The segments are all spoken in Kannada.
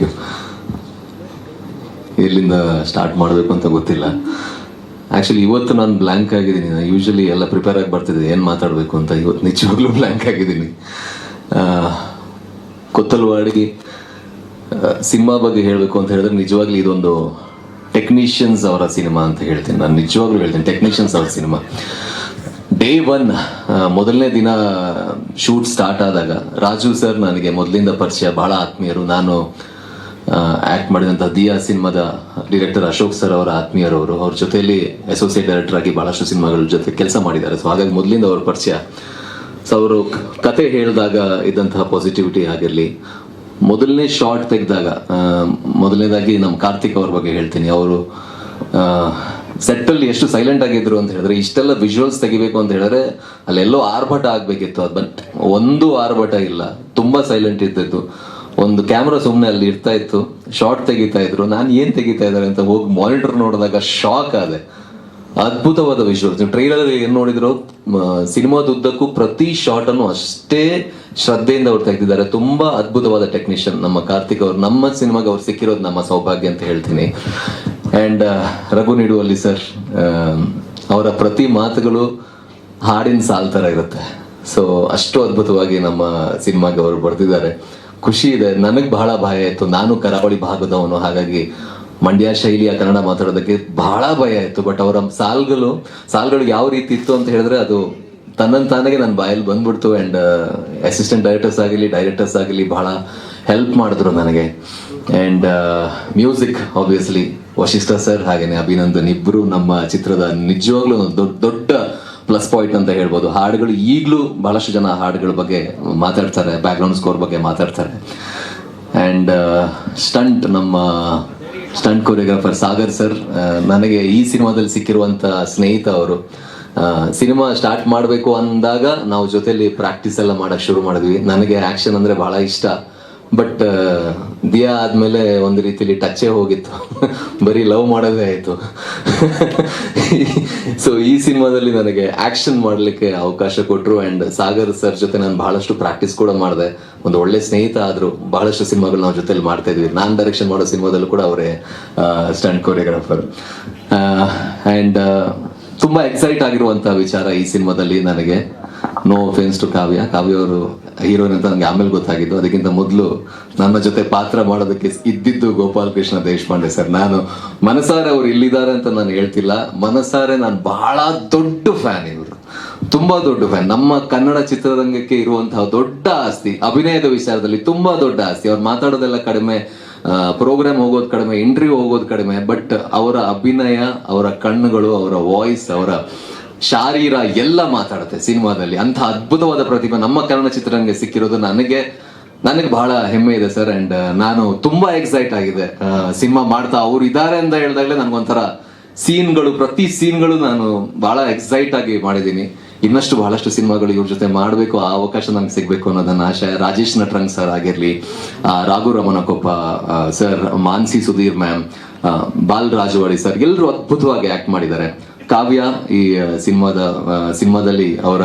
ಯು. ಎಲ್ಲಿಂದ ಸ್ಟಾರ್ಟ್ ಮಾಡಬೇಕು ಅಂತ ಗೊತ್ತಿಲ್ಲ. ಆ್ಯಕ್ಚುಲಿ ಇವತ್ತು ನಾನು ಬ್ಲ್ಯಾಂಕ್ ಆಗಿದ್ದೀನಿ. ನಾನು ಯೂಶ್ವಲಿ ಎಲ್ಲ ಪ್ರಿಪೇರ್ ಆಗಿ ಬರ್ತಿದ್ದೆ ಏನು ಮಾತಾಡಬೇಕು ಅಂತ. ಇವತ್ತು ನಿಜವಾಗ್ಲೂ ಬ್ಲ್ಯಾಂಕ್ ಆಗಿದ್ದೀನಿ. ಕೊತ್ತಲ್ವಾಡಿ ಸಿನಿಮಾ ಬಗ್ಗೆ ಹೇಳಬೇಕು ಅಂತ ಹೇಳಿದ್ರೆ ನಿಜವಾಗ್ಲೂ ಇದೊಂದು ಟೆಕ್ನಿಷಿಯನ್ಸ್ ಅವರ ಸಿನಿಮಾ ಅಂತ ಹೇಳ್ತೀನಿ. ನಾನು ನಿಜವಾಗ್ಲೂ ಹೇಳ್ತೀನಿ, ಟೆಕ್ನಿಷಿಯನ್ಸ್ ಅವರ ಸಿನಿಮಾ. ಡೇ 1 ಮೊದಲನೇ ದಿನ ಶೂಟ್ ಸ್ಟಾರ್ಟ್ ಆದಾಗ ರಾಜು ಸರ್ ನನಗೆ ಮೊದಲಿಂದ ಪರಿಚಯ, ಬಹಳ ಆತ್ಮೀಯರು. ನಾನು ಆ್ಯಕ್ಟ್ ಮಾಡಿದಂಥ ದಿಯಾ ಸಿನಿಮಾದ ಡೈರೆಕ್ಟರ್ ಅಶೋಕ್ ಸರ್ ಅವರ ಆತ್ಮೀಯರವರು. ಅವ್ರ ಜೊತೆಯಲ್ಲಿ ಅಸೋಸಿಯೇಟ್ ಡೈರೆಕ್ಟರ್ ಆಗಿ ಭಾಳಷ್ಟು ಸಿನಿಮಾಗಳ ಜೊತೆ ಕೆಲಸ ಮಾಡಿದ್ದಾರೆ. ಸೊ ಹಾಗಾಗಿ ಮೊದಲಿಂದ ಅವ್ರ ಪರಿಚಯ. ಸೊ ಅವರು ಕತೆ ಹೇಳಿದಾಗ ಇದ್ದಂತಹ ಪಾಸಿಟಿವಿಟಿ ಆಗಿರಲಿ, ಮೊದಲನೇ ಶಾರ್ಟ್ ತೆಗೆದಾಗ, ಮೊದಲನೇದಾಗಿ ನಮ್ಮ ಕಾರ್ತಿಕ್ ಅವ್ರ ಬಗ್ಗೆ ಹೇಳ್ತೀನಿ. ಅವರು ಸೆಟ್ಟಲ್ಲಿ ಎಷ್ಟು ಸೈಲೆಂಟ್ ಆಗಿದ್ರು ಅಂತ ಹೇಳಿದ್ರೆ, ಇಷ್ಟೆಲ್ಲ ವಿಜುವಲ್ಸ್ ತೆಗಿಬೇಕು ಅಂತ ಹೇಳಿದ್ರೆ ಅಲ್ಲೆಲ್ಲೋ ಆರ್ಭಟ ಆಗಬೇಕಿತ್ತು. ಅದು ಬಟ್ ಒಂದು ಆರ್ಭಟ ಇಲ್ಲ, ತುಂಬ ಸೈಲೆಂಟ್ ಇದ್ದಿದ್ದು. ಒಂದು ಕ್ಯಾಮ್ರಾ ಸುಮ್ಮನೆ ಅಲ್ಲಿ ಇರ್ತಾ ಇತ್ತು, ಶಾರ್ಟ್ ತೆಗಿತಾ ಇದ್ರು. ನಾನು ಏನು ತೆಗಿತಾ ಇದ್ದಾರೆ ಅಂತ ಹೋಗಿ ಮಾನಿಟರ್ ನೋಡಿದಾಗ ಶಾಕ್ ಆದೆ. ಅದ್ಭುತವಾದ ವಿಜುವಲ್ಸ್. ನೀವು ಟ್ರೈಲರ್ ಏನು ನೋಡಿದ್ರು, ಸಿನಿಮಾದುದ್ದಕ್ಕೂ ಪ್ರತಿ ಶಾರ್ಟನ್ನು ಅಷ್ಟೇ ಶ್ರದ್ಧೆಯಿಂದ ಅವ್ರು ತೆಗೆದಿದ್ದಾರೆ. ತುಂಬಾ ಅದ್ಭುತವಾದ ಟೆಕ್ನಿಷಿಯನ್ ನಮ್ಮ ಕಾರ್ತಿಕ್ ಅವರು. ನಮ್ಮ ಸಿನಿಮಾಗೆ ಅವ್ರು ಸಿಕ್ಕಿರೋದು ನಮ್ಮ ಸೌಭಾಗ್ಯ ಅಂತ ಹೇಳ್ತೀನಿ. ಆ್ಯಂಡ್ ರಘು ನಿಡುವಲ್ಲಿ ಸರ್, ಅವರ ಪ್ರತಿ ಮಾತುಗಳು ಹಾಡಿನ ಸಾಲ್ ಥರ ಇರುತ್ತೆ. ಸೊ ಅಷ್ಟು ಅದ್ಭುತವಾಗಿ ನಮ್ಮ ಸಿನಿಮಾಗೆ ಅವರು ಬರ್ತಿದ್ದಾರೆ. ಖುಷಿ ಇದೆ. ನನಗೆ ಬಹಳ ಭಯ ಇತ್ತು. ನಾನು ಕರಾವಳಿ ಭಾಗದವನು, ಹಾಗಾಗಿ ಮಂಡ್ಯ ಶೈಲಿಯ ಕನ್ನಡ ಮಾತಾಡೋದಕ್ಕೆ ಬಹಳ ಭಯ ಇತ್ತು. ಬಟ್ ಅವರ ಸಾಲ್ಗಳು ಯಾವ ರೀತಿ ಇತ್ತು ಅಂತ ಹೇಳಿದ್ರೆ ಅದು ತನ್ನಂತಾನಾಗೆ ನನ್ನ ಬಾಯಲ್ಲಿ ಬಂದ್ಬಿಡ್ತು. ಆ್ಯಂಡ್ ಅಸಿಸ್ಟೆಂಟ್ ಡೈರೆಕ್ಟರ್ಸ್ ಆಗಲಿ ಬಹಳ ಹೆಲ್ಪ್ ಮಾಡಿದ್ರು ನನಗೆ. And music obviously Vashishtha sir ಹಾಗೇನೆ ಅಭಿನಂದನ್ ಇಬ್ಬರು ನಮ್ಮ ಚಿತ್ರದ ನಿಜವಾಗ್ಲೂ ಒಂದು ದೊಡ್ಡ ಪ್ಲಸ್ ಪಾಯಿಂಟ್ ಅಂತ ಹೇಳ್ಬೋದು. ಹಾಡುಗಳು ಈಗಲೂ ಬಹಳಷ್ಟು ಜನ ಹಾಡುಗಳ ಬಗ್ಗೆ ಮಾತಾಡ್ತಾರೆ, ಬ್ಯಾಕ್ಗ್ರೌಂಡ್ ಸ್ಕೋರ್ ಬಗ್ಗೆ ಮಾತಾಡ್ತಾರೆ. ಆ್ಯಂಡ್ ನಮ್ಮ ಸ್ಟಂಟ್ ಕೊರಿಯೋಗ್ರಾಫರ್ ಸಾಗರ್ ಸರ್ ನನಗೆ ಈ ಸಿನಿಮಾದಲ್ಲಿ ಸಿಕ್ಕಿರುವಂಥ ಸ್ನೇಹಿತ ಅವರು. ಸಿನಿಮಾ ಸ್ಟಾರ್ಟ್ ಮಾಡಬೇಕು ಅಂದಾಗ ನಾವು ಜೊತೆಲಿ ಪ್ರಾಕ್ಟೀಸ್ ಎಲ್ಲ ಮಾಡೋಕ್ಕೆ ಶುರು ಮಾಡಿದ್ವಿ. ನನಗೆ ಆ್ಯಕ್ಷನ್ ಅಂದರೆ ಬಹಳ ಇಷ್ಟ. ಬಟ್ ದಿಯಾ ಆದಮೇಲೆ ಒಂದು ರೀತಿಲಿ ಟಚ್ಚೇ ಹೋಗಿತ್ತು, ಬರೀ ಲವ್ ಮಾಡೋದೇ ಆಯಿತು. ಸೊ ಈ ಸಿನಿಮಾದಲ್ಲಿ ನನಗೆ ಆ್ಯಕ್ಷನ್ ಮಾಡಲಿಕ್ಕೆ ಅವಕಾಶ ಕೊಟ್ಟರು. ಆ್ಯಂಡ್ ಸಾಗರ್ ಸರ್ ಜೊತೆ ನಾನು ಬಹಳಷ್ಟು ಪ್ರಾಕ್ಟೀಸ್ ಕೂಡ ಮಾಡಿದೆ. ಒಂದು ಒಳ್ಳೆ ಸ್ನೇಹಿತ ಆದರು. ಬಹಳಷ್ಟು ಸಿನಿಮಾಗಳು ನಾವು ಜೊತೆಲಿ ಮಾಡ್ತಾ ಇದ್ವಿ. ನಾನು ಡೈರೆಕ್ಷನ್ ಮಾಡೋ ಸಿನಿಮಾದಲ್ಲೂ ಕೂಡ ಅವರೇ ಸ್ಟಂಟ್ ಕೊರಿಯೋಗ್ರಾಫರ್. ಆ್ಯಂಡ್ ತುಂಬ ಎಕ್ಸೈಟ್ ಆಗಿರುವಂಥ ವಿಚಾರ ಈ ಸಿನಿಮಾದಲ್ಲಿ ನನಗೆ, ನೋ ಅಫೆನ್ಸ್ ಟು ಕಾವ್ಯ ಅವರು ಹೀರೋಯಿನ್ ಅಂತ ನನಗೆ ಆಮೇಲೆ ಗೊತ್ತಾಗಿದ್ದು. ಅದಕ್ಕಿಂತ ಮೊದಲು ನನ್ನ ಜೊತೆ ಪಾತ್ರ ಮಾಡೋದಕ್ಕೆ ಇದ್ದಿದ್ದು ಗೋಪಾಲ್ ಕೃಷ್ಣ ದೇಶಪಾಂಡೆ ಸರ್. ನಾನು ಮನಸಾರೆ ಅವ್ರು ಇಲ್ಲಿದ್ದಾರೆ ಅಂತ ನಾನು ಹೇಳ್ತಿಲ್ಲ, ಮನಸಾರೆ ನಾನು ಬಹಳ ದೊಡ್ಡ ಫ್ಯಾನ್. ಇವರು ತುಂಬಾ ದೊಡ್ಡ ಫ್ಯಾನ್. ನಮ್ಮ ಕನ್ನಡ ಚಿತ್ರರಂಗಕ್ಕೆ ಇರುವಂತಹ ದೊಡ್ಡ ಆಸ್ತಿ, ಅಭಿನಯದ ವಿಚಾರದಲ್ಲಿ ತುಂಬಾ ದೊಡ್ಡ ಆಸ್ತಿ. ಅವ್ರು ಮಾತಾಡೋದೆಲ್ಲ ಕಡಿಮೆ, ಪ್ರೋಗ್ರಾಮ್ ಹೋಗೋದು ಕಡಿಮೆ, ಇಂಟರ್ವ್ಯೂ ಹೋಗೋದು ಕಡಿಮೆ. ಬಟ್ ಅವರ ಅಭಿನಯ, ಅವರ ಕಣ್ಣುಗಳು, ಅವರ ವಾಯ್ಸ್, ಅವರ ಶಾರೀರ ಎಲ್ಲ ಮಾತಾಡುತ್ತೆ ಸಿನಿಮಾದಲ್ಲಿ. ಅಂಥ ಅದ್ಭುತವಾದ ಪ್ರತಿಭೆ ನಮ್ಮ ಕನ್ನಡ ಚಿತ್ರರಂಗ ಸಿಕ್ಕಿರೋದು ನನಗೆ ಬಹಳ ಹೆಮ್ಮೆ ಇದೆ ಸರ್. ಅಂಡ್ ನಾನು ತುಂಬಾ ಎಕ್ಸೈಟ್ ಆಗಿದೆ ಸಿನಿಮಾ ಮಾಡ್ತಾ. ಅವ್ರು ಇದ್ದಾರೆ ಅಂತ ಹೇಳಿದಾಗಲೇ ನನಗೊಂಥರ ಪ್ರತಿ ಸೀನ್ಗಳು ನಾನು ಬಹಳ ಎಕ್ಸೈಟ್ ಆಗಿ ಮಾಡಿದ್ದೀನಿ. ಇನ್ನಷ್ಟು ಬಹಳಷ್ಟು ಸಿನಿಮಾಗಳು ಇವ್ರ ಜೊತೆ ಮಾಡಬೇಕು, ಆ ಅವಕಾಶ ನಂಗೆ ಸಿಗಬೇಕು ಅನ್ನೋದನ್ನ ಆಶಯ. ರಾಜೇಶ್ ನಟ್ರಂಗ್ ಸರ್ ಆಗಿರಲಿ, Raghu Ramanakoppa sir, Mansi Sudhir ma'am, Bal Rajwadi sir, ಎಲ್ಲರೂ ಅದ್ಭುತವಾಗಿ ಆಕ್ಟ್ ಮಾಡಿದ್ದಾರೆ. ಕಾವ್ಯ ಈ ಸಿನಿಮಾದಲ್ಲಿ ಅವರ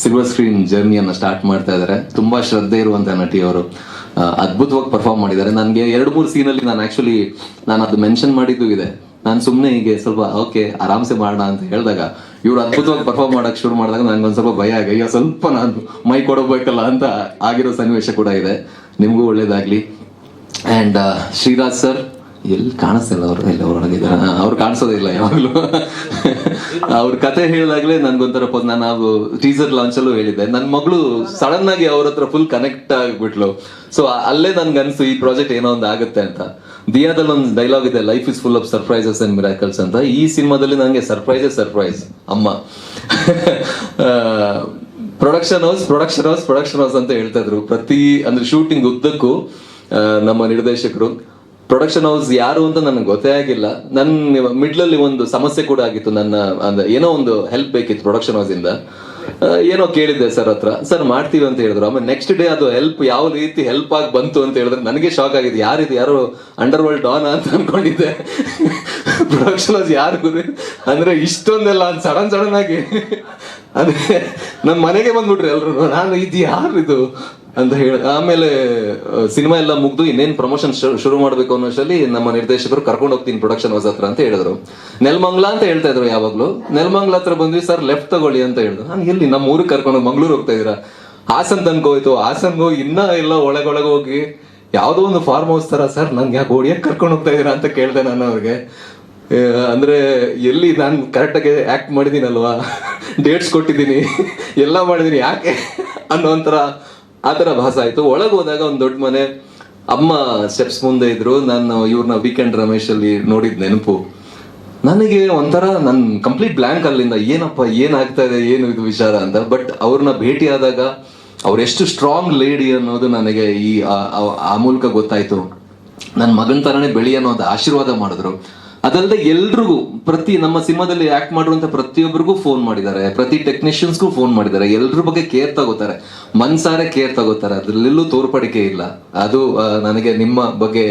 ಸಿಲ್ವರ್ ಸ್ಕ್ರೀನ್ ಜರ್ನಿಯನ್ನು ಸ್ಟಾರ್ಟ್ ಮಾಡ್ತಾ ಇದ್ದಾರೆ. ತುಂಬಾ ಶ್ರದ್ಧೆ ಇರುವಂತ ನಟಿ ಅವರು. ಅದ್ಭುತವಾಗಿ ಪರ್ಫಾರ್ಮ್ ಮಾಡಿದ್ದಾರೆ. ನನಗೆ 2-3 ಸೀನಲ್ಲಿ ನಾನು ಅದು ಮೆನ್ಷನ್ ಮಾಡಿದ್ದು ಇದೆ. ನಾನು ಸುಮ್ಮನೆ ಹೀಗೆ ಸ್ವಲ್ಪ ಓಕೆ ಆರಾಮ್ಸೆ ಮಾಡೋಣ ಅಂತ ಹೇಳಿದಾಗ ಇವ್ರು ಅದ್ಭುತವಾಗಿ ಪರ್ಫಾರ್ಮ್ ಮಾಡಕ್ ಶುರು ಮಾಡಿದಾಗ ನನಗೊಂದು ಸ್ವಲ್ಪ ಭಯ ಅಯ್ಯೋ ಸ್ವಲ್ಪ ನಾನು ಮೈ ಕೊಡಬೇಕಲ್ಲ ಅಂತ ಆಗಿರೋ ಸನ್ನಿವೇಶ ಕೂಡ ಇದೆ. ನಿಮಗೂ ಒಳ್ಳೇದಾಗ್ಲಿ. ಆ್ಯಂಡ್ ಶ್ರೀರಾಜ್ ಸರ್ ಎಲ್ಲಿ ಕಾಣಿಸ್ತಿಲ್ಲ, ಅವರು ಎಲ್ಲ ಹೊರಗಿದ್ದಾರೆ, ಅವ್ರು ಕಾಣಿಸೋದೇ ಇಲ್ಲ ಯಾವಾಗಲೂ. ಅವ್ರ ಕತೆ ಹೇಳಿದಾಗಲೇ ನನ್ಗೊಂಥರ ನಾನು ಟೀಸರ್ ಲಾಂಚಲ್ಲೂ ಹೇಳಿದ್ದೆ, ನನ್ನ ಮಗಳು ಸಡನ್ ಆಗಿ ಅವ್ರ ಹತ್ರ ಫುಲ್ ಕನೆಕ್ಟ್ ಆಗಿಬಿಟ್ಲು. ಸೊ ಅಲ್ಲೇ ನನ್ಗನ್ಸು ಈ ಪ್ರಾಜೆಕ್ಟ್ ಏನೋ ಒಂದು ಆಗುತ್ತೆ ಅಂತ. ದಿಯಾದಲ್ಲಿ ಒಂದು ಡೈಲಾಗ್ ಇದೆ, life is full of surprises and miracles ಅಂತ. ಈ ಸಿನಿಮಾದಲ್ಲಿ ನನಗೆ ಸರ್ಪ್ರೈಸ್ ಅಮ್ಮ. ಪ್ರೊಡಕ್ಷನ್ ಹೌಸ್ ಅಂತ ಹೇಳ್ತಾ ಇದ್ರು. ಅಂದ್ರೆ ಶೂಟಿಂಗ್ ಉದ್ದಕ್ಕೂ ನಮ್ಮ ನಿರ್ದೇಶಕರು ಪ್ರೊಡಕ್ಷನ್ ಹೌಸ್ ಯಾರು ಅಂತ ನನಗೆ ಗೊತ್ತೇ ಆಗಿಲ್ಲ. ನನ್ನ ಮಿಡ್ಲಲ್ಲಿ ಒಂದು ಸಮಸ್ಯೆ ಕೂಡ ಆಗಿತ್ತು. ಅಂದ್ರೆ ಏನೋ ಒಂದು ಹೆಲ್ಪ್ ಬೇಕಿತ್ತು ಪ್ರೊಡಕ್ಷನ್ ಹೌಸ್ ಇಂದ. ಏನೋ ಕೇಳಿದ್ದೆ ಸರ್ ಹತ್ರ, ಸರ್ ಮಾಡ್ತೀವಿ ಅಂತ ಹೇಳಿದ್ರು. ಆಮೇಲೆ ನೆಕ್ಸ್ಟ್ ಡೇ ಅದು ಹೆಲ್ಪ್ ಯಾವ ರೀತಿ ಹೆಲ್ಪ್ ಆಗಿ ಬಂತು ಅಂತ ಹೇಳಿದ್ರೆ ನನಗೆ ಶಾಕ್ ಆಗಿದೆ. ಯಾರು ಅಂಡರ್ ವರ್ಲ್ಡ್ ಡಾನ್ ಅಂತ ಅನ್ಕೊಂಡಿದ್ದೆ. ಪ್ರೊಡಕ್ಷನ್ ಹೌಸ್ ಯಾರು ಅಂದ್ರೆ ಇಷ್ಟೊಂದೆಲ್ಲ ಸಡನ್ ಆಗಿ ಅಂದ್ರೆ ನಮ್ಮ ಮನೆಗೆ ಬಂದ್ಬಿಟ್ರಿ ಎಲ್ರು. ನಾನು ಇದು ಯಾರು ಇದು ಅಂತ ಹೇಳಿ ಆಮೇಲೆ ಸಿನಿಮಾ ಎಲ್ಲ ಮುಗ್ದು ಇನ್ನೇನು ಪ್ರಮೋಷನ್ ಶುರು ಮಾಡ್ಬೇಕು ಅನ್ನೋಷ್ಟರಲ್ಲಿ ನಮ್ಮ ನಿರ್ದೇಶಕರು ಕರ್ಕೊಂಡು ಹೋಗ್ತೀನಿ ಪ್ರೊಡಕ್ಷನ್ ಹೌಸ್ ಹತ್ರ ಅಂತ ಹೇಳಿದ್ರು. ನೆಲಮಂಗ್ಲ ಅಂತ ಹೇಳ್ತಾ ಇದ್ರು ಯಾವಾಗ್ಲೂ. ನೆಲಮಂಗ್ಲ ಹತ್ರ ಬಂದ್ವಿ, ಸರ್ ಲೆಫ್ಟ್ ತಗೊಳ್ಳಿ ಅಂತ ಹೇಳಿದ್ರು. ನಾನು ಎಲ್ಲಿ ನಮ್ಮ ಊರಿಗೆ ಕರ್ಕೊಂಡು ಮಂಗ್ಳೂರ್ ಹೋಗ್ತಾ ಇದೀರಾ? ಹಾಸನ್ ತನಕ ಹೋಯ್ತು. ಹಾಸನ್ಗೆ ಹೋಗಿ ಇನ್ನ ಎಲ್ಲ ಒಳಗೊಳಗೆ ಹೋಗಿ ಯಾವುದೋ ಒಂದು ಫಾರ್ಮ್ ಹೌಸ್ ತರ, ಸರ್ ನನ್ಗೆ ಯಾಕೆ ಓಡಿಯಕ್ಕೆ ಕರ್ಕೊಂಡು ಹೋಗ್ತಾ ಇದೀರಾ ಅಂತ ಕೇಳಿದೆ ನಾನು ಅವ್ರಿಗೆ. ಅಂದ್ರೆ ಎಲ್ಲಿ ನಾನು ಕರೆಕ್ಟಾಗಿ ಆಕ್ಟ್ ಮಾಡಿದ್ದೀನಲ್ವಾ, ಡೇಟ್ಸ್ ಕೊಟ್ಟಿದ್ದೀನಿ, ಎಲ್ಲ ಮಾಡಿದ್ದೀನಿ, ಯಾಕೆ ಅನ್ನೋ ಒಂಥರ ಆ ಥರ ಭಾಸ ಆಯಿತು. ಒಳಗೆ ಹೋದಾಗ ಒಂದು ದೊಡ್ಡ ಮನೆ, ಅಮ್ಮ ಸ್ಟೆಪ್ಸ್ ಮುಂದೆ ಇದ್ರು. ನಾನು ಇವ್ರನ್ನ ವೀಕೆಂಡ್ ರಮೇಶ್ ಅಲ್ಲಿ ನೋಡಿದ ನೆನಪು ನನಗೆ ಒಂಥರ ನನ್ನ ಕಂಪ್ಲೀಟ್ ಬ್ಲ್ಯಾಂಕ್ ಅಲ್ಲಿಂದ. ಏನಪ್ಪ ಏನಾಗ್ತಾ ಇದೆ, ಏನು ಇದು ವಿಚಾರ ಅಂತ. ಬಟ್ ಅವ್ರನ್ನ ಭೇಟಿ ಆದಾಗ ಅವರೆಷ್ಟು ಸ್ಟ್ರಾಂಗ್ ಲೇಡಿ ಅನ್ನೋದು ನನಗೆ ಆ ಮೂಲಕ ಗೊತ್ತಾಯ್ತು. ನನ್ನ ಮಗನ ತರನೇ ಬೆಳಿ ಅನ್ನೋದು ಆಶೀರ್ವಾದ ಮಾಡಿದ್ರು. ಅದಲ್ಲದೆ ಎಲ್ರಿಗೂ, ಪ್ರತಿ ನಮ್ಮ ಸಿನಿಮಾದಲ್ಲಿ ಆಕ್ಟ್ ಮಾಡಿರುವಂತ ಪ್ರತಿಯೊಬ್ಬರಿಗೂ ಫೋನ್ ಮಾಡಿದ್ದಾರೆ, ಪ್ರತಿ ಟೆಕ್ನಿಷಿಯನ್ಸ್ಗೂ ಫೋನ್ ಮಾಡಿದ್ದಾರೆ. ಎಲ್ರ ಬಗ್ಗೆ ಕೇರ್ ತಗೋತಾರೆ, ಮನ್ಸಾರೆ ಕೇರ್ ತಗೋತಾರೆ, ಅದ್ರಲ್ಲೆಲ್ಲೂ ತೋರ್ಪಡಿಕೆ ಇಲ್ಲ. ಅದು ನನಗೆ ನಿಮ್ಮ ಬಗ್ಗೆ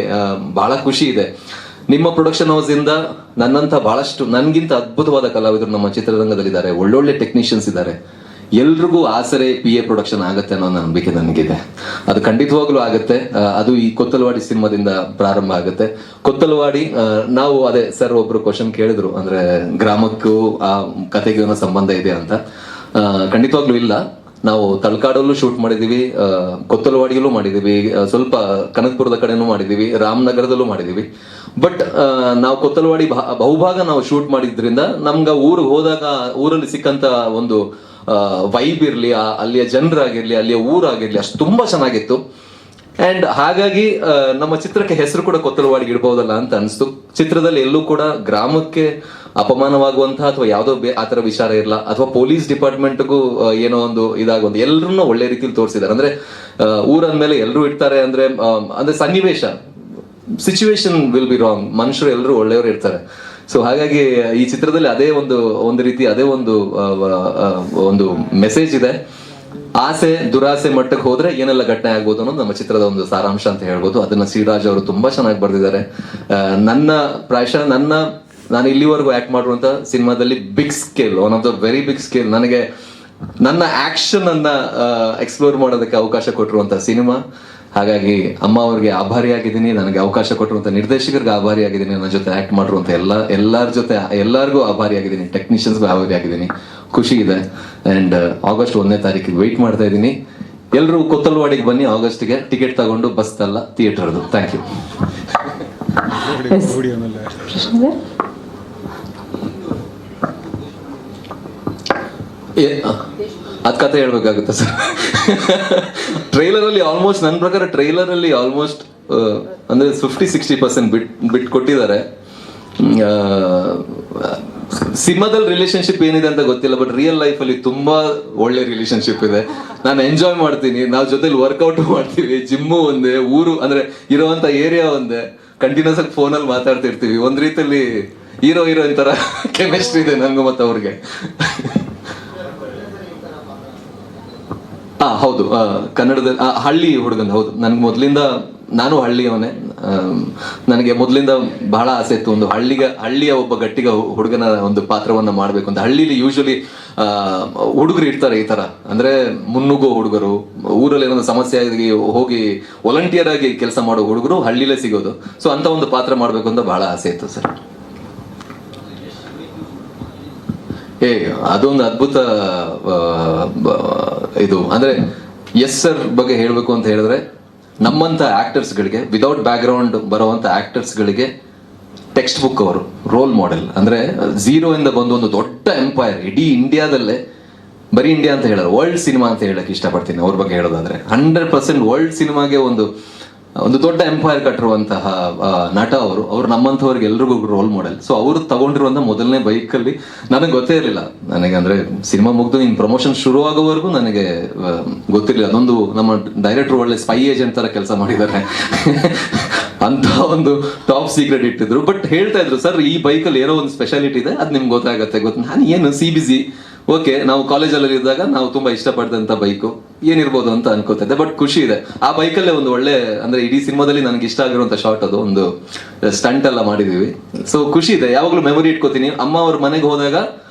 ಬಹಳ ಖುಷಿ ಇದೆ. ನಿಮ್ಮ ಪ್ರೊಡಕ್ಷನ್ ಹೌಸ್ ಇಂದ ನನ್ನಂತ ಬಹಳಷ್ಟು ನನ್ಗಿಂತ ಅದ್ಭುತವಾದ ಕಲಾವಿದರು ನಮ್ಮ ಚಿತ್ರರಂಗದಲ್ಲಿದ್ದಾರೆ, ಒಳ್ಳೊಳ್ಳೆ ಟೆಕ್ನಿಷಿಯನ್ಸ್ ಇದ್ದಾರೆ. ಎಲ್ರಿಗೂ ಆಸರೆ PA ಪ್ರೊಡಕ್ಷನ್ ಆಗುತ್ತೆ ಅನ್ನೋ ನಂಬಿಕೆ ನನಗಿದೆ. ಅದು ಖಂಡಿತವಾಗ್ಲೂ ಆಗುತ್ತೆ. ಅದು ಈ ಕೊತ್ತಲವಾಡಿ ಸಿನಿಮಾದಿಂದ ಪ್ರಾರಂಭ ಆಗುತ್ತೆ. ಕೊತ್ತಲವಾಡಿ ನಾವು ಅದೇ ಸರ್ ಒಬ್ರು ಕ್ವಶನ್ ಕೇಳಿದ್ರು, ಅಂದ್ರೆ ಗ್ರಾಮಕ್ಕೂ ಆ ಕತೆಗೂ ಏನೋ ಸಂಬಂಧ ಇದೆ ಅಂತ. ಖಂಡಿತವಾಗ್ಲೂ ಇಲ್ಲ. ನಾವು ತಲಕಾಡಲ್ಲೂ ಶೂಟ್ ಮಾಡಿದೀವಿ, ಕೊತ್ತಲವಾಡಿಯಲ್ಲೂ ಮಾಡಿದೀವಿ, ಸ್ವಲ್ಪ ಕನಕಪುರದ ಕಡೆನೂ ಮಾಡಿದೀವಿ, ರಾಮನಗರದಲ್ಲೂ ಮಾಡಿದೀವಿ. ಬಟ್ ನಾವು ಕೊತ್ತಲವಾಡಿ ಬಹುಭಾಗ ನಾವು ಶೂಟ್ ಮಾಡಿದ್ರಿಂದ ನಮ್ಗೆ ಊರಿಗೆ ಹೋದಾಗ ಊರಲ್ಲಿ ಸಿಕ್ಕಂತ ಒಂದು ವೈಬ್ ಇರ್ಲಿ, ಅಲ್ಲಿಯ ಜನರಾಗಿರ್ಲಿ, ಅಲ್ಲಿಯ ಊರಾಗಿರ್ಲಿ, ಅಷ್ಟು ತುಂಬಾ ಚೆನ್ನಾಗಿತ್ತು. ಅಂಡ್ ಹಾಗಾಗಿ ನಮ್ಮ ಚಿತ್ರಕ್ಕೆ ಹೆಸರು ಕೂಡ ಕೊತ್ತಲವಾಡಿಗೆ ಇಡಬಹುದಲ್ಲ ಅಂತ ಅನಿಸ್ತು. ಚಿತ್ರದಲ್ಲಿ ಎಲ್ಲೂ ಕೂಡ ಗ್ರಾಮಕ್ಕೆ ಅಪಮಾನವಾಗುವಂತಹ ಅಥವಾ ಯಾವುದೋ ಆತರ ವಿಚಾರ ಇರಲ್ಲ, ಅಥವಾ ಪೊಲೀಸ್ ಡಿಪಾರ್ಟ್ಮೆಂಟ್ಗೂ ಏನೋ ಒಂದು ಇದಾಗೊಂದು, ಎಲ್ಲರನ್ನೂ ಒಳ್ಳೆ ರೀತಿಯಲ್ಲಿ ತೋರಿಸಿದ್ದಾರೆ. ಅಂದ್ರೆ ಊರಂದ್ಮೇಲೆ ಎಲ್ಲರೂ ಇರ್ತಾರೆ ಅಂದ್ರೆ ಸನ್ನಿವೇಶ, ಸಿಚುವೇಶನ್ ವಿಲ್ ಬಿ ರಾಂಗ್, ಮನುಷ್ಯರು ಎಲ್ಲರೂ ಒಳ್ಳೆಯವರು ಇರ್ತಾರೆ. ಸೊ ಹಾಗಾಗಿ ಈ ಚಿತ್ರದಲ್ಲಿ ಅದೇ ಒಂದು ರೀತಿ ಅದೇ ಒಂದು ಮೆಸೇಜ್ ಇದೆ. ಆಸೆ ದುರಾಸೆ ಮಟ್ಟಕ್ಕೆ ಹೋದ್ರೆ ಏನೆಲ್ಲ ಘಟನೆ ಆಗ್ಬೋದು ಅನ್ನೋದು ನಮ್ಮ ಚಿತ್ರದ ಒಂದು ಸಾರಾಂಶ ಅಂತ ಹೇಳ್ಬೋದು. ಅದನ್ನ ಶ್ರೀರಾಜ್ ಅವರು ತುಂಬಾ ಚೆನ್ನಾಗಿ ಬರೆದಿದ್ದಾರೆ. ಪ್ರಾಯಶಃ ನಾನು ಇಲ್ಲಿವರೆಗೂ ಆಕ್ಟ್ ಮಾಡಿರುವಂತ ಸಿನಿಮಾದಲ್ಲಿ big scale, one of the very big scale, ನನಗೆ ನನ್ನ ಆಕ್ಷನ್ ಅನ್ನ ಎಕ್ಸ್ಪ್ಲೋರ್ ಮಾಡೋದಕ್ಕೆ ಅವಕಾಶ ಕೊಟ್ಟಿರುವಂತ ಸಿನಿಮಾ. ಹಾಗಾಗಿ ಅಮ್ಮ ಅವ್ರಿಗೆ ಆಭಾರಿಯಾಗಿದ್ದೀನಿ, ನನಗೆ ಅವಕಾಶ ಕೊಟ್ಟಿರುವಂತ ನಿರ್ದೇಶಕರಿಗೆ ಆಭಾರಿಯಾಗಿದ್ದೀನಿ, ನನ್ನ ಜೊತೆ ಆಕ್ಟ್ ಮಾಡಿರುವಂತ ಎಲ್ಲರಿಗೂ ಆಭಾರಿಯಾಗಿದ್ದೀನಿ, ಟೆಕ್ನಿಷಿಯನ್ಸ್ಗೂ ಆಭಾರಿಯಾಗಿದ್ದೀನಿ. ಖುಷಿ ಇದೆ. ಅಂಡ್ ಆಗಸ್ಟ್ 1ನೇ ತಾರೀಕಿಗೆ ವೆಯ್ಟ್ ಮಾಡ್ತಾ ಇದ್ದೀನಿ. ಎಲ್ಲರೂ ಕೊತ್ತಲವಾಡಿಗೆ ಬನ್ನಿ ಆಗಸ್ಟ್ಗೆ. ಟಿಕೆಟ್ ತಗೊಂಡು ಬಸ್ ಅಲ್ಲ, ಥಿಯೇಟರ್ದು. Thank you. ಅದ್ ಕತೆ ಹೇಳ್ಬೇಕಾಗುತ್ತೆ ಸರ್. ಟ್ರೈಲರ್ ಅಲ್ಲಿ ಆಲ್ಮೋಸ್ಟ್ ನನ್ನ ಪ್ರಕಾರ ಅಂದ್ರೆ 50-60% ಬಿಟ್ ಕೊಟ್ಟಿದ್ದಾರೆ. ಸಿನಿಮಾದಲ್ಲಿ ರಿಲೇಶನ್ಶಿಪ್ ಏನಿದೆ ಅಂತ ಗೊತ್ತಿಲ್ಲ, ಬಟ್ ರಿಯಲ್ ಲೈಫ್ ಅಲ್ಲಿ ತುಂಬಾ ಒಳ್ಳೆ ರಿಲೇಶನ್ಶಿಪ್ ಇದೆ. ನಾನು ಎಂಜಾಯ್ ಮಾಡ್ತೀನಿ, ನಾವು ಜೊತೆಲಿ ವರ್ಕೌಟ್ ಮಾಡ್ತೀವಿ, ಜಿಮ್ಮು ಒಂದೇ, ಊರು ಅಂದ್ರೆ ಇರುವಂತ ಏರಿಯಾ ಒಂದೇ, ಕಂಟಿನ್ಯೂಸ್ ಆಗಿ ಫೋನಲ್ಲಿ ಮಾತಾಡ್ತಿರ್ತೀವಿ. ಒಂದ್ ರೀತಿಯಲ್ಲಿ ಹೀರೋಯಿನ್ ತರ ಕೆಮಿಸ್ಟ್ರಿ ಇದೆ ನಂಗೂ ಮತ್ತೆ ಅವ್ರಿಗೆ. ಹೌದು, ಕನ್ನಡದ ಹಳ್ಳಿ ಹುಡುಗನ್. ಹೌದು, ನನ್ಗೆ ಮೊದ್ಲಿಂದ, ನಾನು ಹಳ್ಳಿಯವನೇ. ನನಗೆ ಮೊದಲಿಂದ ಬಹಳ ಆಸೆ ಇತ್ತು ಒಂದು ಹಳ್ಳಿಯ ಒಬ್ಬ ಗಟ್ಟಿಗ ಹುಡುಗನ ಒಂದು ಪಾತ್ರವನ್ನ ಮಾಡ್ಬೇಕು ಅಂತ. ಹಳ್ಳಿಲಿ ಯೂಶಲಿ ಹುಡುಗರು ಇರ್ತಾರೆ ಈ ತರ, ಅಂದ್ರೆ ಮುನ್ನುಗ್ಗೋ ಹುಡುಗರು, ಊರಲ್ಲಿ ಏನೋ ಸಮಸ್ಯೆ ಆಗಿ ಹೋಗಿ ವಾಲಂಟಿಯರ್ ಆಗಿ ಕೆಲಸ ಮಾಡೋ ಹುಡುಗರು ಹಳ್ಳಿಲೇ ಸಿಗೋದು. ಸೊ ಅಂತ ಒಂದು ಪಾತ್ರ ಮಾಡ್ಬೇಕು ಅಂತ ಬಹಳ ಆಸೆ ಇತ್ತು ಸರ್. ಅದೊಂದು ಅದ್ಭುತ ಇದು. ಅಂದ್ರೆ ಎಸ್ ಸರ್ ಬಗ್ಗೆ ಹೇಳ್ಬೇಕು ಅಂತ ಹೇಳಿದ್ರೆ, ನಮ್ಮಂತ ಆಕ್ಟರ್ಸ್ ಗಳಿಗೆ, ವಿದೌಟ್ ಬ್ಯಾಕ್ ಗ್ರೌಂಡ್ ಬರುವಂತ ಆಕ್ಟರ್ಸ್ ಗಳಿಗೆ ಟೆಕ್ಸ್ಟ್ ಬುಕ್ ಅವರು, ರೋಲ್ ಮಾಡೆಲ್. ಅಂದ್ರೆ ಝೀರೋ ಇಂದ ಬಂದು ಒಂದು ದೊಡ್ಡ ಎಂಪೈರ್, ಇಡೀ ಇಂಡಿಯಾದಲ್ಲೇ, ಬರೀ ಇಂಡಿಯಾ ಅಂತ ಹೇಳೋದು, ವರ್ಲ್ಡ್ ಸಿನಿಮಾ ಅಂತ ಹೇಳಕ್ ಇಷ್ಟಪಡ್ತೀನಿ ಅವ್ರ ಬಗ್ಗೆ ಹೇಳೋದಾದ್ರೆ. 100% ವರ್ಲ್ಡ್ ಸಿನಿಮಾಗೆ ಒಂದು ದೊಡ್ಡ ಎಂಪೈರ್ ಕಟ್ಟಿರುವಂತಹ ನಟ ಅವರು ನಮ್ಮಂಥವ್ರಿಗೆ ಎಲ್ರಿಗೂ ರೋಲ್ ಮಾಡೆಲ್. ಸೊ ಅವರು ತಗೊಂಡಿರುವಂತ ಮೊದಲನೇ ಬೈಕಲ್ಲಿ ನನಗೆ ಗೊತ್ತೇ ಇರಲಿಲ್ಲ. ನನಗೆ ಅಂದ್ರೆ ಸಿನಿಮಾ ಮುಗ್ದು ಇನ್ ಪ್ರಮೋಷನ್ ಶುರು ಆಗೋವರೆಗೂ ನನಗೆ ಗೊತ್ತಿರಲಿಲ್ಲ. ಅದೊಂದು ನಮ್ಮ ಡೈರೆಕ್ಟರ್ ಒಳ್ಳೆ ಸ್ಪೈ ಏಜೆಂಟ್ ತರ ಕೆಲಸ ಮಾಡಿದ್ದಾರೆ ಅಂತ ಒಂದು ಟಾಪ್ ಸೀಕ್ರೆಟ್ ಇಟ್ಟಿದ್ರು. ಬಟ್ ಹೇಳ್ತಾ ಇದ್ರು, ಸರ್ ಈ ಬೈಕಲ್ಲಿ ಏನೋ ಒಂದು ಸ್ಪೆಷಾಲಿಟಿ ಇದೆ, ಅದು ನಿಮ್ಗೆ ಗೊತ್ತಾಗತ್ತೆ. ನಾನು ಏನು CBC, ಓಕೆ, ನಾವು ಕಾಲೇಜಲ್ಲಿ ಇದ್ದಾಗ ನಾವು ತುಂಬಾ ಇಷ್ಟಪಟ್ಟಂತ ಬೈಕು ಏನಿರ್ಬೋದು ಅಂತ ಅನ್ಕೋತಿದ್ದೆ. ಬಟ್ ಖುಷಿ ಇದೆ, ಆ ಬೈಕಲ್ಲೇ ಒಂದು ಒಳ್ಳೆ, ಅಂದ್ರೆ ಇಡೀ ಸಿನಿಮಾದಲ್ಲಿ ನನಗೆ ಇಷ್ಟ ಆಗಿರುವಂತ ಶಾರ್ಟ್, ಅದು ಒಂದು ಸ್ಟಂಟ್ ಎಲ್ಲ ಮಾಡಿದೀವಿ. ಸೊ ಖುಷಿ ಇದೆ, ಯಾವಾಗ್ಲೂ ಮೆಮೊರಿ ಇಟ್ಕೋತೀನಿ. ಅಮ್ಮ ಅವ್ರ ಮನೆಗೆ ಹೋದಾಗ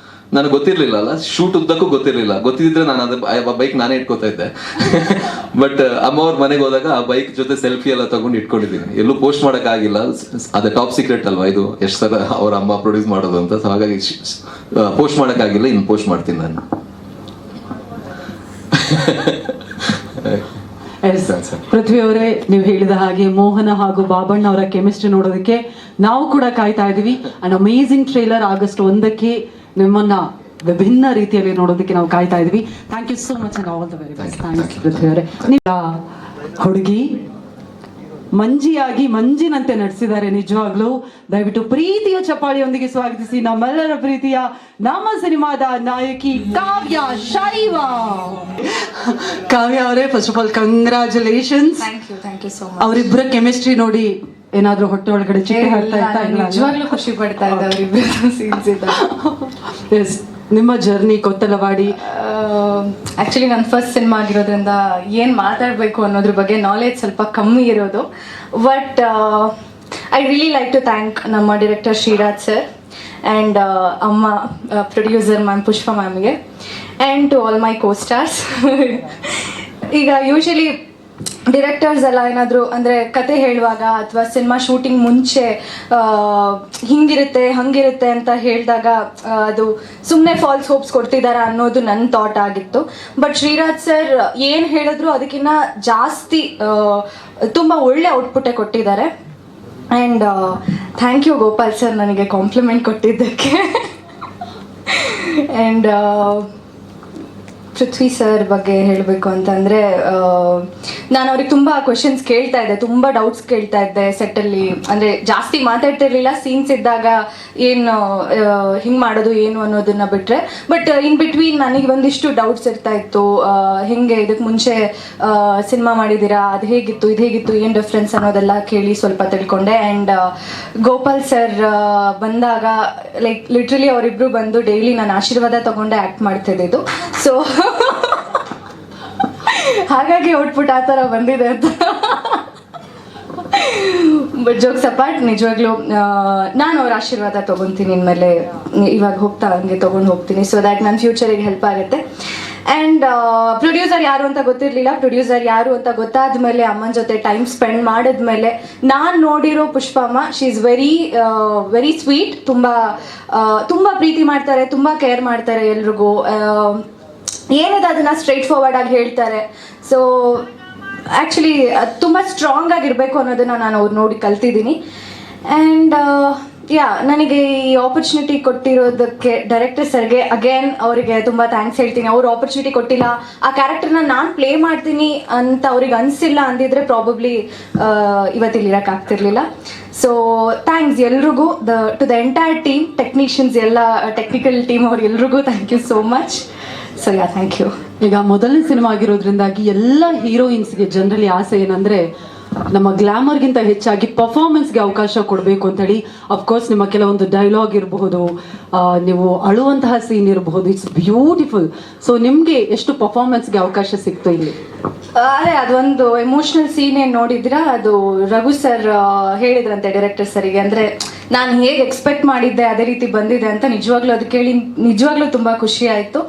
ನನಗೆ ಗೊತ್ತಿರ್ಲಿಲ್ಲ ಅಲ್ಲ, ಶೂಟ್ ಉದ್ದಕ್ಕೂ ಗೊತ್ತಿದ್ರೆ ನಾನು ಅದ ಬೈಕ್ ನಾನೇ ಇಟ್ಕೋತಾ ಇದ್ದೆ. ಬಟ್ ಅಮ್ಮ ಅವ್ರ ಮನೆಗೆ ಹೋದಾಗ ಆ ಬೈಕ್ ಜೊತೆ ಸೆಲ್ಫಿ ಎಲ್ಲ ತಗೊಂಡು ಇಟ್ಕೊಂಡಿದ್ದೀನಿ. ಎಲ್ಲೂ ಪೋಸ್ಟ್ ಮಾಡಕ್ ಆಗಿಲ್ಲ, ಅದೇ ಟಾಪ್ ಸೀಕ್ರೆಟ್ ಅಲ್ವಾ ಇದು, ಎಷ್ಟು ಸಲ ಅವ್ರ ಅಮ್ಮ ಪ್ರೊಡ್ಯೂಸ್ ಮಾಡೋದು ಅಂತ. ಸೊ ಹಾಗಾಗಿ ಪೋಸ್ಟ್ ಮಾಡಕ್ ಆಗಿಲ್ಲ, ಇನ್ನು ಪೋಸ್ಟ್ ಮಾಡ್ತೀನಿ ನಾನು. ಪೃಥ್ವಿ ಅವರೇ, ನೀವು ಹೇಳಿದ ಹಾಗೆ ಮೋಹನ ಹಾಗೂ ಬಾಬಣ್ಣ ಅವರ ಕೆಮಿಸ್ಟ್ರಿ ನೋಡೋದಕ್ಕೆ ನಾವು ಕೂಡ ಕಾಯ್ತಾ ಇದೀವಿ. ಅಂಡ್ ಅಮೇಸಿಂಗ್ ಟ್ರೇಲರ್ August 1ಕ್ಕೆ ನಿಮ್ಮನ್ನ ವಿಭಿನ್ನ ರೀತಿಯಲ್ಲಿ ನೋಡೋದಕ್ಕೆ ನಾವು ಕಾಯ್ತಾ ಇದೀವಿ. Thank you so much and all the very best. Thanks Prithvi ಅವರೇ. ಹುಡುಗಿ ಮಂಜಿಯಾಗಿ ಮಂಜಿನಂತೆ ನಡೆಸಿದ್ದಾರೆ ನಿಜವಾಗ್ಲೂ. ದಯವಿಟ್ಟು ಪ್ರೀತಿಯ ಚಪ್ಪಾಳಿಯೊಂದಿಗೆ ಸ್ವಾಗತಿಸಿ ನಮ್ಮೆಲ್ಲರ ಪ್ರೀತಿಯ ನಮ್ಮ ಸಿನಿಮಾದ ನಾಯಕಿ ಕಾವ್ಯ ಶೈವ. ಕಾವ್ಯ ಅವರೇ, first of all congratulations. Thank you so much. ಅವರಿಬ್ಬರ ಕೆಮಿಸ್ಟ್ರಿ ನೋಡಿ ಏನಾದ್ರೂ ಹೊಟ್ಟೆ ಒಳಗಡೆ ಚಿಟ್ಟೆ ಹಾಕ್ತಾ ಇರ್ತಾ ಇಲ್ಲ? ನಿಜವಾಗ್ಲೂ ಖುಷಿ ಪಡ್ತಾ ಇದ್ದೆ ಅವರಿಬ್ಬರು ಸೀನ್ಸ್ ಇದ್ದಾಗ. ಎಸ್, ನಿಮ್ಮ ಜರ್ನಿ ಕೊತ್ತಲವಾಡಿ ಆಕ್ಚುಲಿ ನನ್ನ ಫಸ್ಟ್ ಸಿನಿಮಾ ಆಗಿರೋದ್ರಿಂದ ಏನು ಮಾತಾಡಬೇಕು ಅನ್ನೋದ್ರ ಬಗ್ಗೆ ನಾಲೆಜ್ ಸ್ವಲ್ಪ ಕಮ್ಮಿ ಇರೋದು. But I really like to thank ನಮ್ಮ ಡೈರೆಕ್ಟರ್ ಶ್ರೀರಾಜ್ ಸರ್ ಆ್ಯಂಡ್ ಅಮ್ಮ, ಪ್ರೊಡ್ಯೂಸರ್ ಮ್ಯಾಮ್ ಪುಷ್ಪಾ ಮ್ಯಾಮ್ಗೆ, and to all my co stars. ಈಗ ಯೂಶಲಿ ಡಿರೆಕ್ಟರ್ಸ್ ಎಲ್ಲ ಏನಾದರೂ ಅಂದರೆ ಕತೆ ಹೇಳುವಾಗ ಅಥವಾ ಸಿನಿಮಾ ಶೂಟಿಂಗ್ ಮುಂಚೆ ಹಿಂಗಿರುತ್ತೆ ಹಂಗಿರುತ್ತೆ ಅಂತ ಹೇಳಿದಾಗ ಅದು ಸುಮ್ಮನೆ ಫಾಲ್ಸ್ ಹೋಪ್ಸ್ ಕೊಡ್ತಿದ್ದಾರೆ ಅನ್ನೋದು ನನ್ನ ಥಾಟ್ ಆಗಿತ್ತು. ಬಟ್ ಶ್ರೀರಾಜ್ ಸರ್ ಏನು ಹೇಳಿದ್ರು ಅದಕ್ಕಿಂತ ಜಾಸ್ತಿ ತುಂಬ ಒಳ್ಳೆ ಔಟ್ಪುಟ್ಟೇ ಕೊಟ್ಟಿದ್ದಾರೆ. And thank you Gopal sir ನನಗೆ ಕಾಂಪ್ಲಿಮೆಂಟ್ ಕೊಟ್ಟಿದ್ದಕ್ಕೆ. ಆ್ಯಂಡ್ ಪೃಥ್ವಿ ಸರ್ ಬಗ್ಗೆ ಹೇಳಬೇಕು ಅಂತಂದರೆ, ನಾನು ಅವ್ರಿಗೆ ತುಂಬ ಕ್ವೆಶನ್ಸ್ ಕೇಳ್ತಾ ಇದ್ದೆ, ತುಂಬ ಡೌಟ್ಸ್ ಕೇಳ್ತಾ ಇದ್ದೆ ಸೆಟ್ಟಲ್ಲಿ. ಅಂದರೆ ಜಾಸ್ತಿ ಮಾತಾಡ್ತಿರ್ಲಿಲ್ಲ, ಸೀನ್ಸ್ ಇದ್ದಾಗ ಏನು ಹಿಂಗೆ ಮಾಡೋದು ಏನು ಅನ್ನೋದನ್ನು ಬಿಟ್ಟರೆ. ಬಟ್ ಇನ್ ಬಿಟ್ವೀನ್ ನನಗೆ ಒಂದಿಷ್ಟು ಡೌಟ್ಸ್ ಇರ್ತಾ ಇತ್ತು. ಹೇಗೆ ಇದಕ್ಕೆ ಮುಂಚೆ ಸಿನಿಮಾ ಮಾಡಿದ್ದೀರಾ, ಅದು ಹೇಗಿತ್ತು ಇದು ಹೇಗಿತ್ತು ಏನು ಡಿಫ್ರೆನ್ಸ್ ಅನ್ನೋದೆಲ್ಲ ಕೇಳಿ ಸ್ವಲ್ಪ ತಿಳ್ಕೊಂಡೆ. ಆ್ಯಂಡ್ ಗೋಪಾಲ್ ಸರ್ ಬಂದಾಗ ಲೈಕ್ ಲಿಟ್ರಲಿ ಅವರಿಬ್ಬರು ಬಂದು ಡೈಲಿ ನಾನು ಆಶೀರ್ವಾದ ತಗೊಂಡೆ ಆ್ಯಕ್ಟ್ ಮಾಡ್ತಿದ್ದಿದ್ದು. ಸೊ ಹಾಗಾಗಿ ಔಟ್ಪುಟ್ ಆ ಥರ ಬಂದಿದೆ ಅಂತ. ಬಟ್ ಜೋಕ್ಸ್ ಅಪಾರ್ಟ್, ನಿಜವಾಗ್ಲೂ ನಾನು ಅವ್ರ ಆಶೀರ್ವಾದ ತೊಗೊತೀನಿ ಇನ್ಮೇಲೆ. ಇವಾಗ ಹೋಗ್ತಾ ಹಂಗೆ ತೊಗೊಂಡು ಹೋಗ್ತೀನಿ, ಸೊ ದ್ಯಾಟ್ ನನ್ನ ಫ್ಯೂಚರಿಗೆ ಹೆಲ್ಪ್ ಆಗುತ್ತೆ. ಆ್ಯಂಡ್ ಪ್ರೊಡ್ಯೂಸರ್ ಯಾರು ಅಂತ ಗೊತ್ತಿರಲಿಲ್ಲ. ಪ್ರೊಡ್ಯೂಸರ್ ಯಾರು ಅಂತ ಗೊತ್ತಾದ್ಮೇಲೆ, ಅಮ್ಮನ ಜೊತೆ ಟೈಮ್ ಸ್ಪೆಂಡ್ ಮಾಡಿದ್ಮೇಲೆ ನಾನು ನೋಡಿರೋ Pushpamma, she is very sweet. ತುಂಬ ಪ್ರೀತಿ ಮಾಡ್ತಾರೆ, ತುಂಬ ಕೇರ್ ಮಾಡ್ತಾರೆ ಎಲ್ರಿಗೂ. ಏನಿದೆ ಅದನ್ನು ಸ್ಟ್ರೈಟ್ ಫಾರ್ವರ್ಡ್ ಆಗಿ ಹೇಳ್ತಾರೆ. ಸೊ ಆ್ಯಕ್ಚುಲಿ ತುಂಬ ಸ್ಟ್ರಾಂಗ್ ಆಗಿರಬೇಕು ಅನ್ನೋದನ್ನು ನಾನು ಅವ್ರು ನೋಡಿ ಕಲ್ತಿದ್ದೀನಿ. ಆ್ಯಂಡ್ ನನಗೆ ಈ ಆಪರ್ಚುನಿಟಿ ಕೊಟ್ಟಿರೋದಕ್ಕೆ ಡೈರೆಕ್ಟರ್ ಸರ್ಗೆ ಅಗೇನ್ ಅವರಿಗೆ ತುಂಬ ಥ್ಯಾಂಕ್ಸ್ ಹೇಳ್ತೀನಿ. ಅವ್ರು ಆಪರ್ಚುನಿಟಿ ಕೊಟ್ಟಿಲ್ಲ, ಆ ಕ್ಯಾರೆಕ್ಟರ್ನ ನಾನು ಪ್ಲೇ ಮಾಡ್ತೀನಿ ಅಂತ ಅವ್ರಿಗೆ ಅನಿಸಿಲ್ಲ ಅಂದಿದ್ರೆ ಪ್ರಾಬಬ್ಲಿ ಇವತ್ತಿಲ್ಲಿ ಇರೋಕ್ಕಾಗ್ತಿರ್ಲಿಲ್ಲ. ಸೊ ಥ್ಯಾಂಕ್ಸ್ ಎಲ್ರಿಗೂ, to the entire team, technicians ಎಲ್ಲ, ಟೆಕ್ನಿಕಲ್ ಟೀಮ್ ಅವ್ರು ಎಲ್ರಿಗೂ thank you so much. So thank you. ಈಗ ಮೊದಲನೇ ಸಿನಿಮಾ ಆಗಿರೋದ್ರಿಂದಾಗಿ ಎಲ್ಲ ಹೀರೋಯಿನ್ಸ್ಗೆ ಜನರಲಿ ಆಸೆ ಏನಂದ್ರೆ ನಮ್ಮ ಗ್ಲಾಮರ್ಗಿಂತ ಹೆಚ್ಚಾಗಿ ಪರ್ಫಾರ್ಮೆನ್ಸ್ಗೆ ಅವಕಾಶ ಕೊಡಬೇಕು ಅಂತ ಹೇಳಿ. ಅಫ್ಕೋರ್ಸ್ ನಿಮ್ಮ ಕೆಲವೊಂದು ಡೈಲಾಗ್ ಇರಬಹುದು, ನೀವು ಅಳುವಂತಹ ಸೀನ್ ಇರಬಹುದು, ಇಟ್ಸ್ ಬ್ಯೂಟಿಫುಲ್. ಸೊ ನಿಮಗೆ ಎಷ್ಟು ಪರ್ಫಾರ್ಮೆನ್ಸ್ಗೆ ಅವಕಾಶ ಸಿಕ್ತು ಇಲ್ಲಿ? ಅದೇ ಅದೊಂದು ಎಮೋಷ್ನಲ್ ಸೀನ್ ಏನು ನೋಡಿದ್ರ, ಅದು ರಘು ಸರ್ ಹೇಳಿದ್ರಂತೆ ಡೈರೆಕ್ಟರ್ ಸರಿಗೆ. ಅಂದರೆ ನಾನು ಹೇಗೆ ಎಕ್ಸ್ಪೆಕ್ಟ್ ಮಾಡಿದ್ದೆ ಅದೇ ರೀತಿ ಬಂದಿದೆ ಅಂತ. ನಿಜವಾಗ್ಲೂ ಅದು ಕೇಳಿ ನಿಜವಾಗ್ಲೂ ತುಂಬ ಖುಷಿ ಆಯಿತು.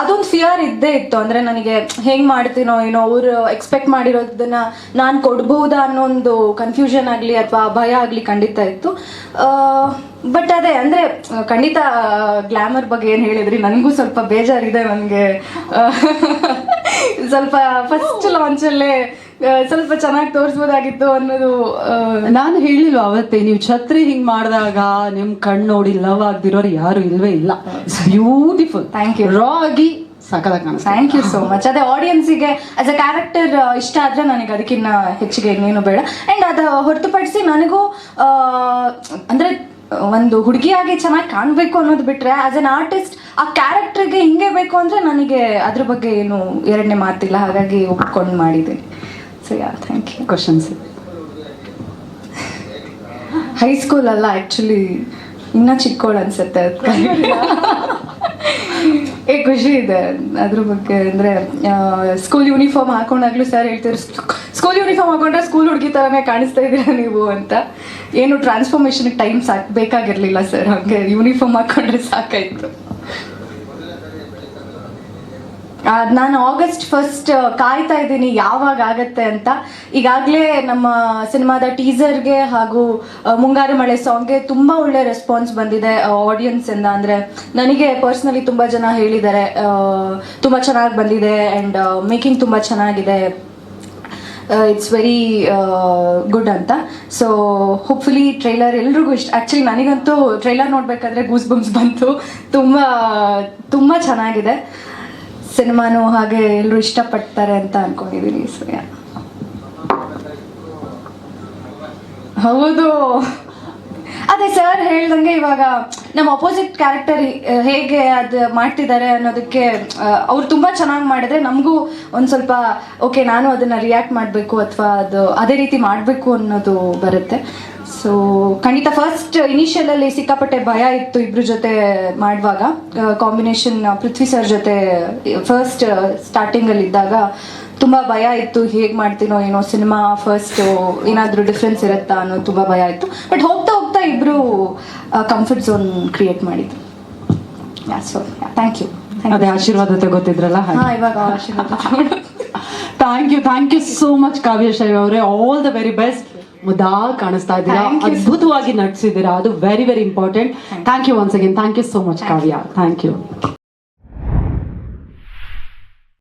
ಅದೊಂದು ಫಿಯರ್ ಇದ್ದೇ ಇತ್ತು, ಅಂದರೆ ನನಗೆ ಹೆಂಗೆ ಮಾಡ್ತೀನೋ ಏನೋ, ಅವರು ಎಕ್ಸ್ಪೆಕ್ಟ್ ಮಾಡಿರೋದನ್ನು ನಾನು ಕೊಡ್ಬೋದಾ ಅನ್ನೋ ಒಂದು ಕನ್ಫ್ಯೂಷನ್ ಆಗಲಿ ಅಥವಾ ಭಯ ಆಗಲಿ ಖಂಡಿತ ಇತ್ತು. ಬಟ್ ಅದೇ ಅಂದರೆ ಖಂಡಿತ ಗ್ಲಾಮರ್ ಬಗ್ಗೆ ಏನು ಹೇಳಿದ್ರಿ, ನನಗೂ ಸ್ವಲ್ಪ ಬೇಜಾರಿದೆ. ನನಗೆ ಸ್ವಲ್ಪ ಫಸ್ಟ್ ಲಾಂಚಲ್ಲೇ ಸ್ವಲ್ಪ ಚೆನ್ನಾಗಿ ತೋರಿಸ್ಬೋದಾಗಿತ್ತು ಅನ್ನೋದು. ನಾನು ಹೇಳಿಲ್ವ ಅವತ್ತೇ, ನೀವು ಛತ್ರಿ ಹಿಂಗ್ ಮಾಡಿದಾಗ ನಿಮ್ ಕಣ್ಣು ನೋಡಿ ಲವ್ ಆಗ್ದಿರೋರು ಯಾರು ಇಲ್ವೇ ಇಲ್ಲ. It's beautiful. Thank you. Raw ಆಗಿ ಸಕಲಾಗಿ ಕಾಣಿಸ್ತು. Thank you so much. ಅದೇ ಆಡಿಯನ್ಸಿಗೆ ಆಸ್ ಅ ಕ್ಯಾರೆಕ್ಟರ್ ಇಷ್ಟ ಆದರೆ ನನಗೆ ಅದಕ್ಕಿಂತ ಹೆಚ್ಚಿಗೆ ಇನ್ನೇನು ಬೇಡ. ಆ್ಯಂಡ್ ಅದು ಹೊರತುಪಡಿಸಿ ನನಗೂ ಅಂದರೆ ಒಂದು ಹುಡುಗಿಯಾಗಿ ಚೆನ್ನಾಗಿ ಕಾಣಬೇಕು ಅನ್ನೋದು ಬಿಟ್ಟರೆ, ಆಸ್ ಅನ್ ಆರ್ಟಿಸ್ಟ್ ಆ ಕ್ಯಾರೆಕ್ಟರ್ಗೆ ಹಿಂಗೆ ಬೇಕು ಅಂದರೆ ನನಗೆ ಅದ್ರ ಬಗ್ಗೆ ಏನು ಎರಡನೇ ಮಾತಿಲ್ಲ. ಹಾಗಾಗಿ ಒಪ್ಕೊಂಡು ಮಾಡಿದ್ದೀನಿ. So thank you. Questions high school ಅಲ್ಲ, ಆ್ಯಕ್ಚುಲಿ ಇನ್ನೂ ಚಿಕ್ಕೋಳು ಅನ್ಸುತ್ತೆ. ಖುಷಿ ಇದೆ ಅದ್ರ ಬಗ್ಗೆ. ಅಂದರೆ ಸ್ಕೂಲ್ ಯೂನಿಫಾರ್ಮ್ ಹಾಕೊಂಡಾಗ್ಲೂ ಸರ್ ಹೇಳ್ತಾರೆ, ಸ್ಕೂಲ್ ಯೂನಿಫಾರ್ಮ್ ಹಾಕೊಂಡ್ರೆ ಸ್ಕೂಲ್ ಹುಡುಗಿ ಥರನೇ ಕಾಣಿಸ್ತಾ ಇದ್ದೀರಾ ನೀವು ಅಂತ. ಏನು ಟ್ರಾನ್ಸ್ಫಾರ್ಮೇಷನ್ಗೆ ಟೈಮ್ ಬೇಕಾಗಿರಲಿಲ್ಲ ಸರ್, ಹಾಗೆ ಯೂನಿಫಾರ್ಮ್ ಹಾಕೊಂಡ್ರೆ ಸಾಕಾಯಿತು. ನಾನು August 1st ಕಾಯ್ತಾ ಇದ್ದೀನಿ ಯಾವಾಗ ಆಗತ್ತೆ ಅಂತ. ಈಗಾಗಲೇ ನಮ್ಮ ಸಿನಿಮಾದ ಟೀಸರ್ಗೆ ಹಾಗೂ ಮುಂಗಾರು ಮಳೆ ಸಾಂಗ್ಗೆ ತುಂಬ ಒಳ್ಳೆ ರೆಸ್ಪಾನ್ಸ್ ಬಂದಿದೆ ಆಡಿಯನ್ಸಿಂದ. ಅಂದರೆ ನನಗೆ ಪರ್ಸ್ನಲಿ ತುಂಬ ಜನ ಹೇಳಿದ್ದಾರೆ ತುಂಬ ಚೆನ್ನಾಗಿ ಬಂದಿದೆ ಆ್ಯಂಡ್ ಮೇಕಿಂಗ್ ತುಂಬ ಚೆನ್ನಾಗಿದೆ, ಇಟ್ಸ್ ವೆರಿ ಗುಡ್ ಅಂತ. ಸೊ ಹೋಪ್ಫುಲಿ ಟ್ರೈಲರ್ ಎಲ್ರಿಗೂ ಇಷ್ಟ. ಆ್ಯಕ್ಚುಲಿ ನನಗಂತೂ ಟ್ರೈಲರ್ ನೋಡಬೇಕಾದ್ರೆ ಗೂಸ್ ಬಂಪ್ಸ್ ಬಂತು. ತುಂಬ ಚೆನ್ನಾಗಿದೆ ಸಿನಿಮಾನು, ಹಾಗೆ ಎಲ್ಲರೂ ಇಷ್ಟಪಡ್ತಾರೆ ಅಂತ ಅನ್ಕೊಂಡಿದ್ದೀನಿ. ಸೊ ಹೌದು, ಅದೇ ಸರ್ ಹೇಳ್ದಂಗೆ ಇವಾಗ ನಮ್ಮ ಅಪೋಸಿಟ್ ಕ್ಯಾರೆಕ್ಟರ್ ಹೇಗೆ ಅದು ಮಾಡ್ತಿದ್ದಾರೆ ಅನ್ನೋದಕ್ಕೆ ಅವ್ರು ತುಂಬ ಚೆನ್ನಾಗಿ ಮಾಡಿದ್ರೆ ನಮಗೂ ಒಂದು ಸ್ವಲ್ಪ ಓಕೆ ನಾನು ಅದನ್ನು ರಿಯಾಕ್ಟ್ ಮಾಡಬೇಕು ಅಥವಾ ಅದು ಅದೇ ರೀತಿ ಮಾಡಬೇಕು ಅನ್ನೋದು ಬರುತ್ತೆ. ಸೊ ಖಂಡಿತ ಫಸ್ಟ್ ಇನಿಷಿಯಲಲ್ಲಿ ಸಿಕ್ಕಾಪಟ್ಟೆ ಭಯ ಇತ್ತು ಇಬ್ಬರ ಜೊತೆ ಮಾಡುವಾಗ. ಕಾಂಬಿನೇಷನ್ ಪೃಥ್ವಿ ಸರ್ ಜೊತೆ ಫಸ್ಟ್ ಸ್ಟಾರ್ಟಿಂಗಲ್ಲಿ ಇದ್ದಾಗ ತುಂಬ ಭಯ ಇತ್ತು, ಹೇಗೆ ಮಾಡ್ತೀನೋ ಏನೋ, ಸಿನಿಮಾ ಫಸ್ಟ್ ಏನಾದರೂ ಡಿಫ್ರೆನ್ಸ್ ಇರುತ್ತಾ ಅನ್ನೋ ತುಂಬ ಭಯ ಇತ್ತು. ಬಟ್ ಹೋಗ್ತಾ ಹೋಗ್ತಾ ಇಬ್ಬರು ಕಂಫರ್ಟ್ ಝೋನ್ ಕ್ರಿಯೇಟ್ ಮಾಡಿದ್ರು. So thank you. ಅದೇ ಆಶೀರ್ವಾದ ತಗೋತಿದ್ರಲ್ಲ. ಹಾಂ, ಇವಾಗ ಆಶೀರ್ವಾದ. Thank you so much Kavya Shaiv ಅವರೇ. All the very best. ಮುದ್ದಾಗಿ ಕಾಣಿಸ್ತಾ ಇದ್ದೀರಾ, ಅದ್ಭುತವಾಗಿ ನಟಿಸಿದ್ದೀರಾ, ಅದು very very important. Thank you once again. Thank you so much Kavya. Thank you.